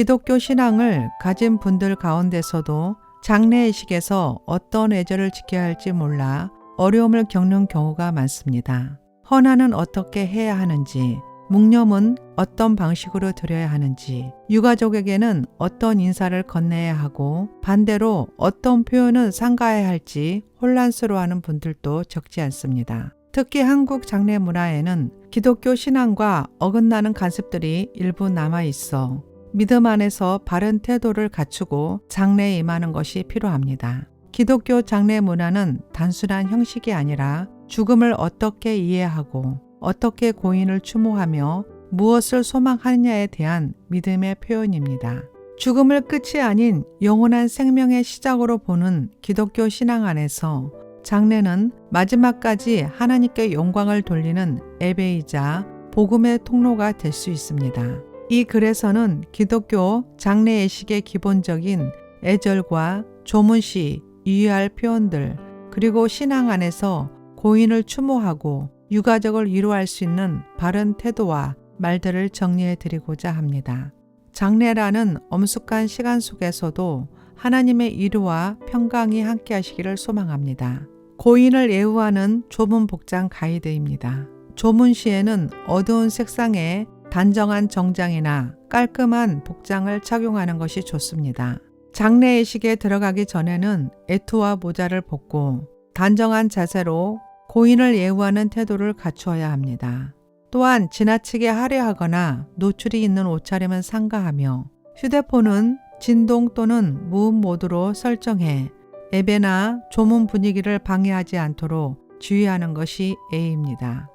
기독교 신앙을 가진 분들 가운데서도 장례의식에서 어떤 예절을 지켜야 할지 몰라 어려움을 겪는 경우가 많습니다. 헌화는 어떻게 해야 하는지, 묵념은 어떤 방식으로 드려야 하는지, 유가족에게는 어떤 인사를 건네야 하고 반대로 어떤 표현은 삼가야 할지 혼란스러워하는 분들도 적지 않습니다. 특히 한국 장례 문화에는 기독교 신앙과 어긋나는 관습들이 일부 남아 있어 믿음 안에서 바른 태도를 갖추고 장례에 임하는 것이 필요합니다. 기독교 장례 문화는 단순한 형식이 아니라 죽음을 어떻게 이해하고 어떻게 고인을 추모하며 무엇을 소망하느냐에 대한 믿음의 표현입니다. 죽음을 끝이 아닌 영원한 생명의 시작으로 보는 기독교 신앙 안에서 장례는 마지막까지 하나님께 영광을 돌리는 예배이자 복음의 통로가 될 수 있습니다. 이 글에서는 기독교 장례 예식의 기본적인 애절과 조문시, 유의할 표현들, 그리고 신앙 안에서 고인을 추모하고 유가족을 위로할 수 있는 바른 태도와 말들을 정리해 드리고자 합니다. 장례라는 엄숙한 시간 속에서도 하나님의 위로와 평강이 함께 하시기를 소망합니다. 고인을 예우하는 조문 복장 가이드입니다. 조문시에는 어두운 색상의 단정한 정장이나 깔끔한 복장을 착용하는 것이 좋습니다. 장례 예식에 들어가기 전에는 애투와 모자를 벗고 단정한 자세로 고인을 예우하는 태도를 갖추어야 합니다. 또한 지나치게 화려하거나 노출이 있는 옷차림은 삼가하며 휴대폰은 진동 또는 무음 모드로 설정해 예배나 조문 분위기를 방해하지 않도록 주의하는 것이 예의입니다.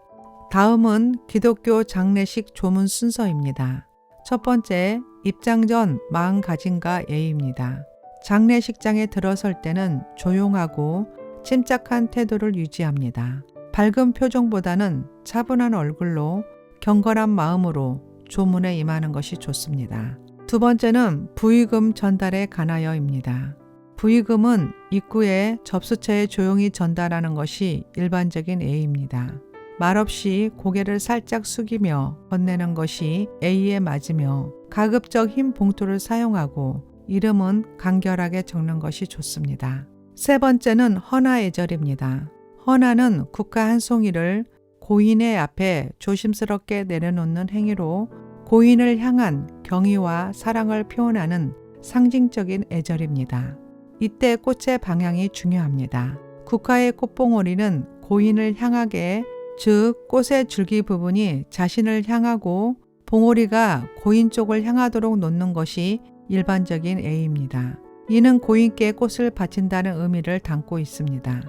다음은 기독교 장례식 조문 순서입니다. 첫 번째, 입장 전 마음가짐과 예의입니다. 장례식장에 들어설 때는 조용하고 침착한 태도를 유지합니다. 밝은 표정보다는 차분한 얼굴로 경건한 마음으로 조문에 임하는 것이 좋습니다. 두 번째는 부의금 전달에 관하여입니다. 부의금은 입구에 접수처에 조용히 전달하는 것이 일반적인 예의입니다. 말없이 고개를 살짝 숙이며 건네는 것이 예의에 맞으며 가급적 흰 봉투를 사용하고 이름은 간결하게 적는 것이 좋습니다. 세 번째는 헌화 예절입니다. 헌화는 국화 한 송이를 고인의 앞에 조심스럽게 내려놓는 행위로 고인을 향한 경의와 사랑을 표현하는 상징적인 예절입니다. 이때 꽃의 방향이 중요합니다. 국화의 꽃봉오리는 고인을 향하게, 즉 꽃의 줄기 부분이 자신을 향하고 봉오리가 고인 쪽을 향하도록 놓는 것이 일반적인 예의입니다. 이는 고인께 꽃을 바친다는 의미를 담고 있습니다.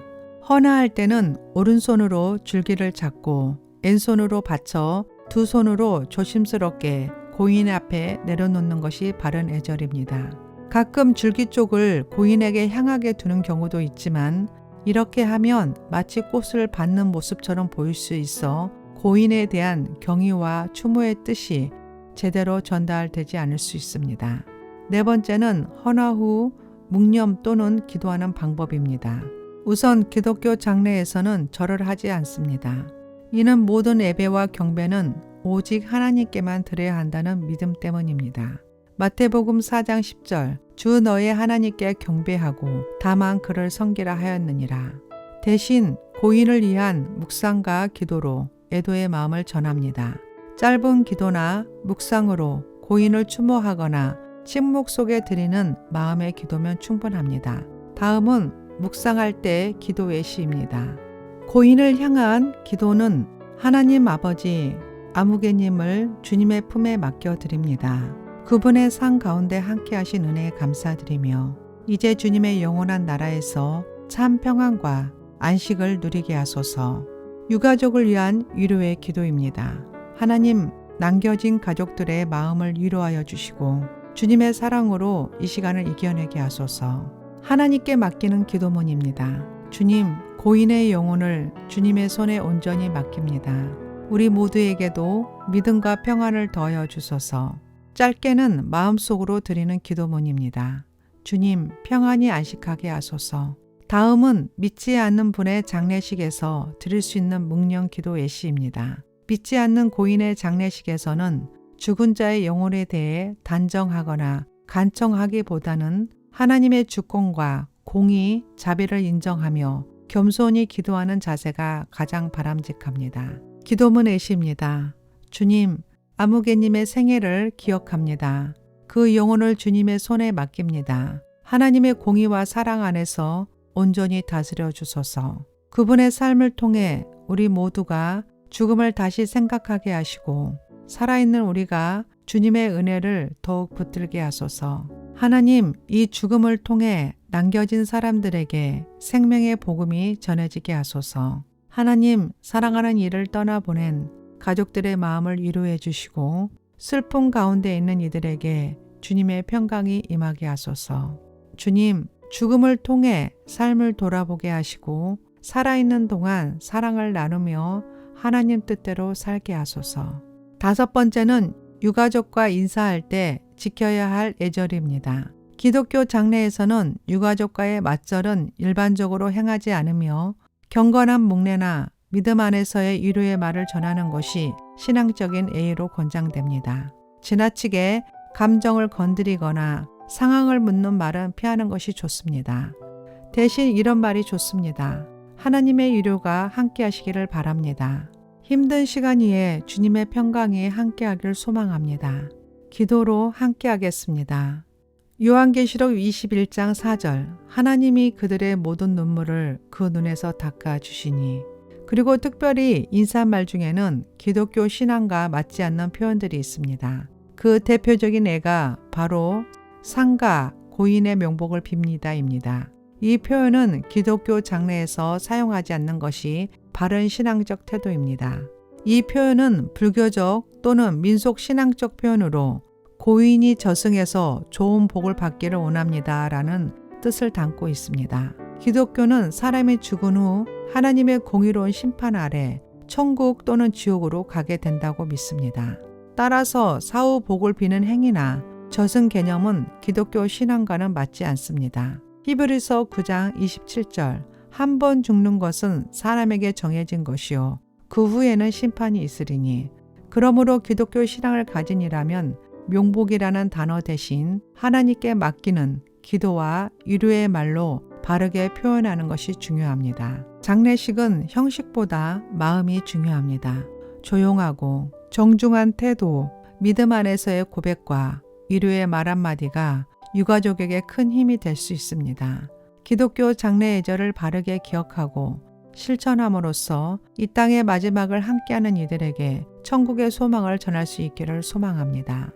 헌화할 때는 오른손으로 줄기를 잡고 왼손으로 받쳐 두 손으로 조심스럽게 고인 앞에 내려놓는 것이 바른 예절입니다. 가끔 줄기 쪽을 고인에게 향하게 두는 경우도 있지만 이렇게 하면 마치 꽃을 받는 모습처럼 보일 수 있어 고인에 대한 경의와 추모의 뜻이 제대로 전달되지 않을 수 있습니다. 네 번째는 헌화 후 묵념 또는 기도하는 방법입니다. 우선 기독교 장례에서는 절을 하지 않습니다. 이는 모든 예배와 경배는 오직 하나님께만 드려야 한다는 믿음 때문입니다. 마태복음 4장 10절 주 너의 하나님께 경배하고 다만 그를 섬기라 하였느니라. 대신 고인을 위한 묵상과 기도로 애도의 마음을 전합니다. 짧은 기도나 묵상으로 고인을 추모하거나 침묵 속에 드리는 마음의 기도면 충분합니다. 다음은 묵상할 때 기도 외시입니다. 고인을 향한 기도는 하나님 아버지 아무개님을 주님의 품에 맡겨드립니다. 그분의 상 가운데 함께 하신 은혜에 감사드리며 이제 주님의 영원한 나라에서 참 평안과 안식을 누리게 하소서. 유가족을 위한 위로의 기도입니다. 하나님, 남겨진 가족들의 마음을 위로하여 주시고 주님의 사랑으로 이 시간을 이겨내게 하소서. 하나님께 맡기는 기도문입니다. 주님, 고인의 영혼을 주님의 손에 온전히 맡깁니다. 우리 모두에게도 믿음과 평안을 더하여 주소서. 짧게는 마음속으로 드리는 기도문입니다. 주님, 평안히 안식하게 하소서. 다음은 믿지 않는 분의 장례식에서 드릴 수 있는 묵념 기도 예시입니다. 믿지 않는 고인의 장례식에서는 죽은 자의 영혼에 대해 단정하거나 간청하기보다는 하나님의 주권과 공의, 자비를 인정하며 겸손히 기도하는 자세가 가장 바람직합니다. 기도문 A입니다. 주님, 아무개님의 생애를 기억합니다. 그 영혼을 주님의 손에 맡깁니다. 하나님의 공의와 사랑 안에서 온전히 다스려 주소서. 그분의 삶을 통해 우리 모두가 죽음을 다시 생각하게 하시고 살아있는 우리가 주님의 은혜를 더욱 붙들게 하소서. 하나님, 이 죽음을 통해 남겨진 사람들에게 생명의 복음이 전해지게 하소서. 하나님, 사랑하는 이를 떠나보낸 가족들의 마음을 위로해 주시고 슬픔 가운데 있는 이들에게 주님의 평강이 임하게 하소서. 주님, 죽음을 통해 삶을 돌아보게 하시고 살아있는 동안 사랑을 나누며 하나님 뜻대로 살게 하소서. 5번째는 유가족과 인사할 때 지켜야 할 예절입니다. 기독교 장례에서는 유가족과의 맞절은 일반적으로 행하지 않으며 경건한 묵례나 믿음 안에서의 위로의 말을 전하는 것이 신앙적인 예의로 권장됩니다. 지나치게 감정을 건드리거나 상황을 묻는 말은 피하는 것이 좋습니다. 대신 이런 말이 좋습니다. 하나님의 위로가 함께 하시기를 바랍니다. 힘든 시간 위에 주님의 평강이 함께하기를 소망합니다. 기도로 함께하겠습니다. 요한계시록 21장 4절 하나님이 그들의 모든 눈물을 그 눈에서 닦아주시니. 그리고 특별히 인사말 중에는 기독교 신앙과 맞지 않는 표현들이 있습니다. 그 대표적인 예가 바로 상가 고인의 명복을 빕니다입니다. 이 표현은 기독교 장례에서 사용하지 않는 것이 바른 신앙적 태도입니다. 이 표현은 불교적 또는 민속 신앙적 표현으로 고인이 저승에서 좋은 복을 받기를 원합니다 라는 뜻을 담고 있습니다. 기독교는 사람이 죽은 후 하나님의 공의로운 심판 아래 천국 또는 지옥으로 가게 된다고 믿습니다. 따라서 사후 복을 비는 행위나 저승 개념은 기독교 신앙과는 맞지 않습니다. 히브리서 9장 27절 한 번 죽는 것은 사람에게 정해진 것이요 그 후에는 심판이 있으리니. 그러므로 기독교 신앙을 가진 이라면 명복이라는 단어 대신 하나님께 맡기는 기도와 위로의 말로 바르게 표현하는 것이 중요합니다. 장례식은 형식보다 마음이 중요합니다. 조용하고 정중한 태도, 믿음 안에서의 고백과 위로의 말 한마디가 유가족에게 큰 힘이 될 수 있습니다. 기독교 장례 예절을 바르게 기억하고 실천함으로써 이 땅의 마지막을 함께하는 이들에게 천국의 소망을 전할 수 있기를 소망합니다.